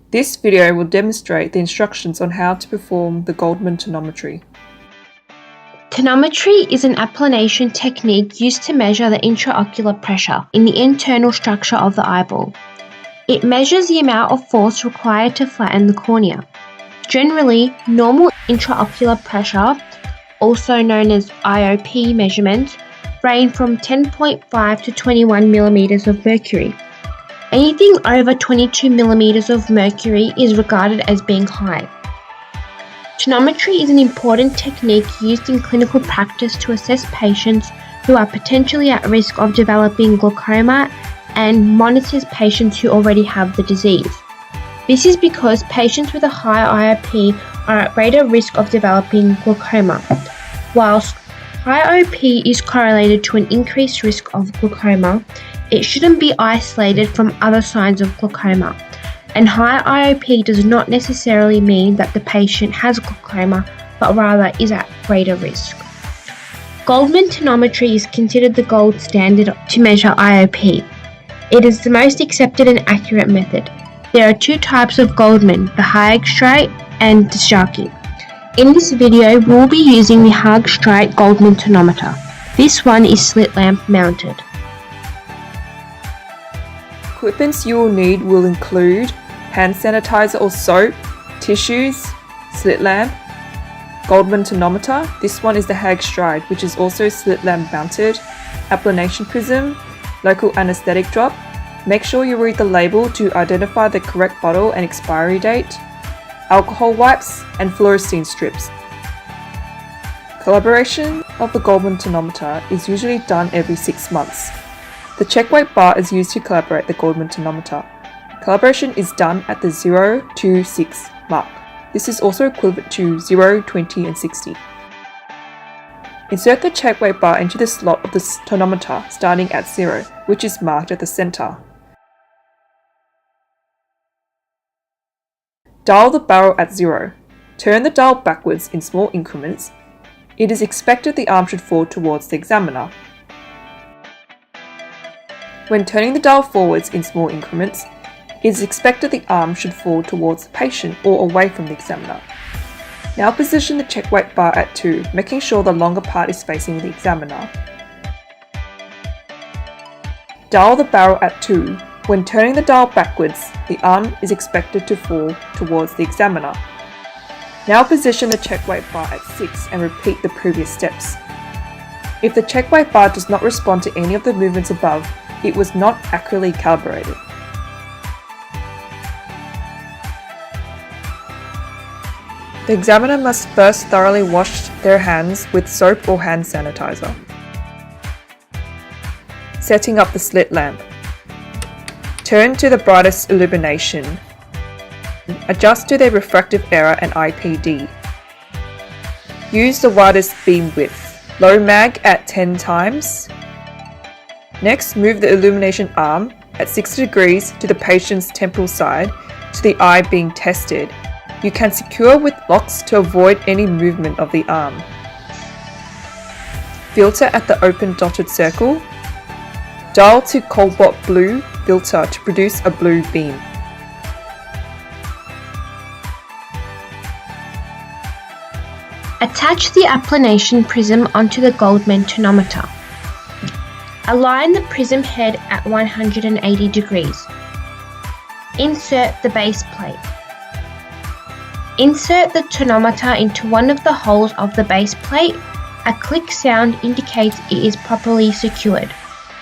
This video will demonstrate the instructions on how to perform the Goldmann tonometry. Tonometry is an applanation technique used to measure the intraocular pressure in the internal structure of the eyeball. It measures the amount of force required to flatten the cornea. Generally, normal intraocular pressure, also known as IOP measurements, range from 10.5 to 21 millimeters of mercury. Anything over 22 millimeters of mercury is regarded as being high. Tonometry is an important technique used in clinical practice to assess patients who are potentially at risk of developing glaucoma and monitors patients who already have the disease. This is because patients with a high IOP are at greater risk of developing glaucoma, whilst high IOP is correlated to an increased risk of glaucoma. It shouldn't be isolated from other signs of glaucoma, and high IOP does not necessarily mean that the patient has glaucoma, but rather is at greater risk. Goldmann tonometry is considered the gold standard to measure IOP. It is the most accepted and accurate method. There are two types of Goldmann, the Haag-Streit and Darshini. In this video, we'll be using the Haag-Streit Goldmann tonometer. This one is slit lamp mounted. Equipment you will need will include hand sanitizer or soap, tissues, slit lamp, Goldmann tonometer. This one is the Haag-Streit, which is also slit lamp mounted, applanation prism, local anesthetic drop. Make sure you read the label to identify the correct bottle and expiry date, alcohol wipes, and fluorescein strips. Calibration of the Goldmann tonometer is usually done every 6 months. The check weight bar is used to calibrate the Goldmann tonometer. Calibration is done at the 0 to 6 mark. This is also equivalent to 0, 20 and 60. Insert the check weight bar into the slot of the tonometer starting at 0, which is marked at the center. Dial the barrel at 0. Turn the dial backwards in small increments. It is expected the arm should fall towards the examiner. When turning the dial forwards in small increments, it is expected the arm should fall towards the patient or away from the examiner. Now position the check weight bar at 2, making sure the longer part is facing the examiner. Dial the barrel at 2. When turning the dial backwards, the arm is expected to fall towards the examiner. Now position the check weight bar at 6 and repeat the previous steps. If the check weight bar does not respond to any of the movements above, it was not accurately calibrated. The examiner must first thoroughly wash their hands with soap or hand sanitizer. Setting up the slit lamp. Turn to the brightest illumination. Adjust to the refractive error and IPD. Use the widest beam width. Low mag at 10 times. Next, move the illumination arm at 60 degrees to the patient's temporal side to the eye being tested. You can secure with locks to avoid any movement of the arm. Filter at the open dotted circle. Dial to cobalt blue filter to produce a blue beam. Attach the applanation prism onto the Goldmann tonometer. Align the prism head at 180 degrees. Insert the base plate. Insert the tonometer into one of the holes of the base plate. A click sound indicates it is properly secured.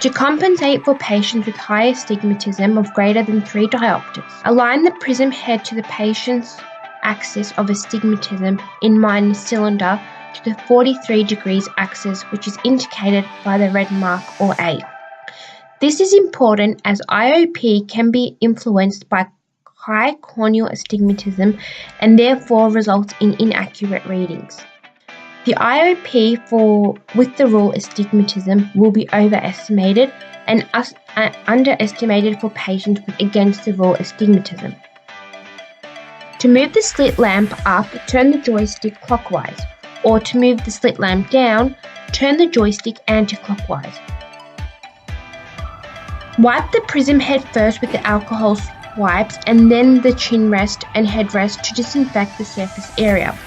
To compensate for patients with high astigmatism of greater than 3 diopters, align the prism head to the patient's axis of astigmatism in minus cylinder to the 43 degrees axis, which is indicated by the red mark or A. This is important as IOP can be influenced by high corneal astigmatism and therefore results in inaccurate readings. The IOP with the rule astigmatism will be overestimated and underestimated for patients with against the rule astigmatism. To move the slit lamp up, turn the joystick clockwise, or to move the slit lamp down, turn the joystick anti-clockwise. Wipe the prism head first with the alcohol wipes and then the chin rest and headrest to disinfect the surface area.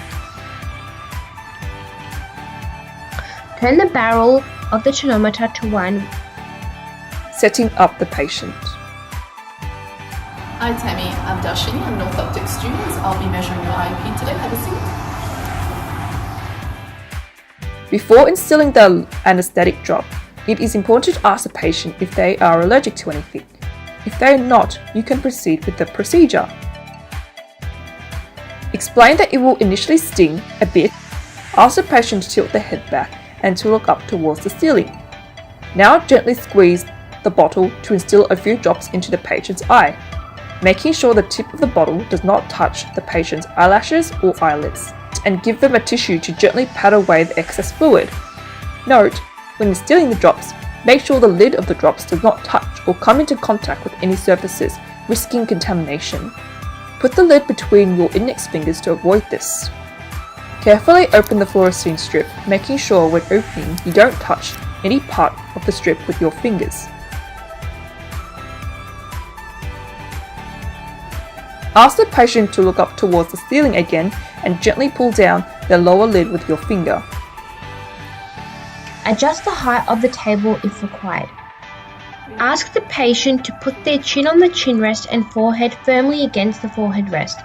Turn the barrel of the tonometer to 1. Setting up the patient. Hi Tammy, I'm Darshini. I'm an Orthoptist student. I'll be measuring your IOP today. Have a seat. Before instilling the anesthetic drop, it is important to ask the patient if they are allergic to anything. If they are not, you can proceed with the procedure. Explain that it will initially sting a bit. Ask the patient to tilt their head back and to look up towards the ceiling. Now gently squeeze the bottle to instill a few drops into the patient's eye, making sure the tip of the bottle does not touch the patient's eyelashes or eyelids, and give them a tissue to gently pat away the excess fluid. Note, when instilling the drops, make sure the lid of the drops does not touch or come into contact with any surfaces, risking contamination. Put the lid between your index fingers to avoid this. Carefully open the fluorescein strip, making sure when opening you don't touch any part of the strip with your fingers. Ask the patient to look up towards the ceiling again and gently pull down the lower lid with your finger. Adjust the height of the table if required. Ask the patient to put their chin on the chin rest and forehead firmly against the forehead rest.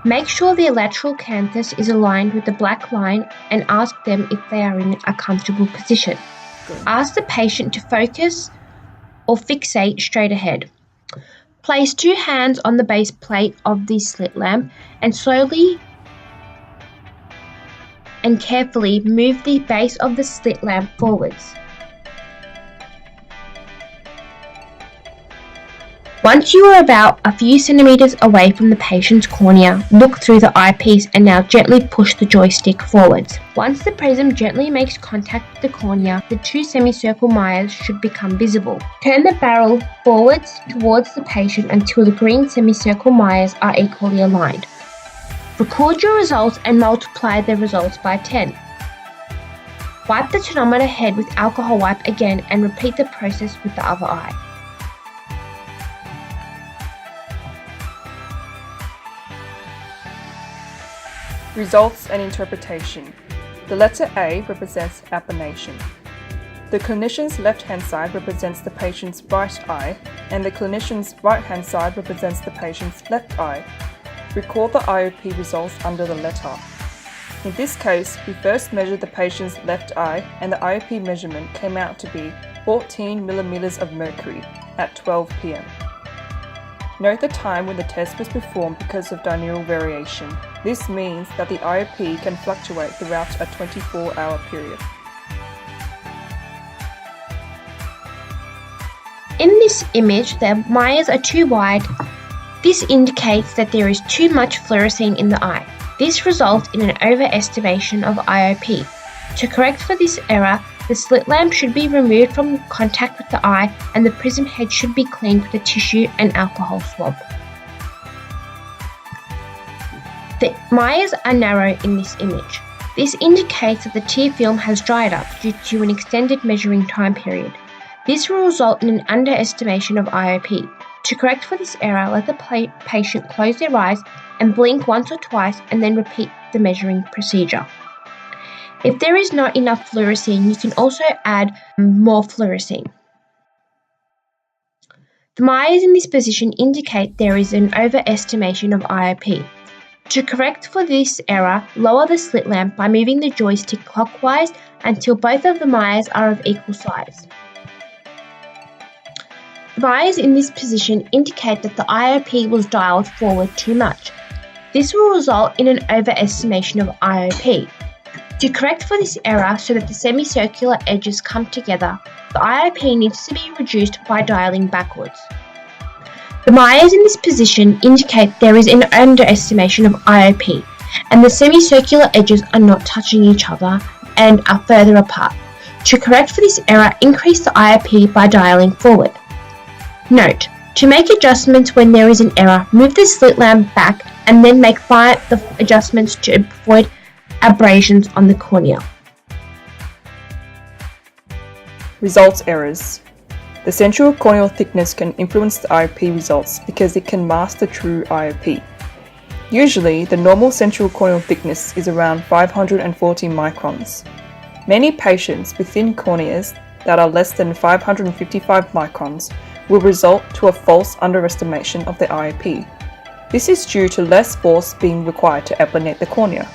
Make sure their lateral canthus is aligned with the black line and ask them if they are in a comfortable position. Ask the patient to focus or fixate straight ahead. Place 2 hands on the base plate of the slit lamp and slowly and carefully move the base of the slit lamp forwards. Once you are about a few centimeters away from the patient's cornea, look through the eyepiece and now gently push the joystick forwards. Once the prism gently makes contact with the cornea, the 2 semicircle Myers should become visible. Turn the barrel forwards towards the patient until the green semicircle Myers are equally aligned. Record your results and multiply the results by 10. Wipe the tonometer head with alcohol wipe again and repeat the process with the other eye. Results and interpretation. The letter A represents appronation. The clinician's left-hand side represents the patient's right eye, and the clinician's right-hand side represents the patient's left eye. Record the IOP results under the letter. In this case, we first measured the patient's left eye, and the IOP measurement came out to be 14 millimeters of mercury at 12 p.m. Note the time when the test was performed because of diurnal variation. This means that the IOP can fluctuate throughout a 24-hour period. In this image, the Myers are too wide. This indicates that there is too much fluorescein in the eye. This results in an overestimation of IOP. To correct for this error, the slit lamp should be removed from contact with the eye and the prism head should be cleaned with a tissue and alcohol swab. The Myers are narrow in this image. This indicates that the tear film has dried up due to an extended measuring time period. This will result in an underestimation of IOP. To correct for this error, let the patient close their eyes and blink once or twice and then repeat the measuring procedure. If there is not enough fluorescein, you can also add more fluorescein. The Myers in this position indicate there is an overestimation of IOP. To correct for this error, lower the slit lamp by moving the joystick clockwise until both of the Myers are of equal size. The Myers in this position indicate that the IOP was dialed forward too much. This will result in an overestimation of IOP. To correct for this error so that the semicircular edges come together, the IOP needs to be reduced by dialing backwards. The Myers in this position indicate there is an underestimation of IOP, and the semicircular edges are not touching each other and are further apart. To correct for this error, increase the IOP by dialing forward. Note: to make adjustments when there is an error, move the slit lamp back and then make the adjustments to avoid abrasions on the cornea. Results errors. The central corneal thickness can influence the IOP results because it can mask the true IOP. Usually, the normal central corneal thickness is around 540 microns. Many patients with thin corneas that are less than 555 microns will result to a false underestimation of the IOP. This is due to less force being required to applanate the cornea.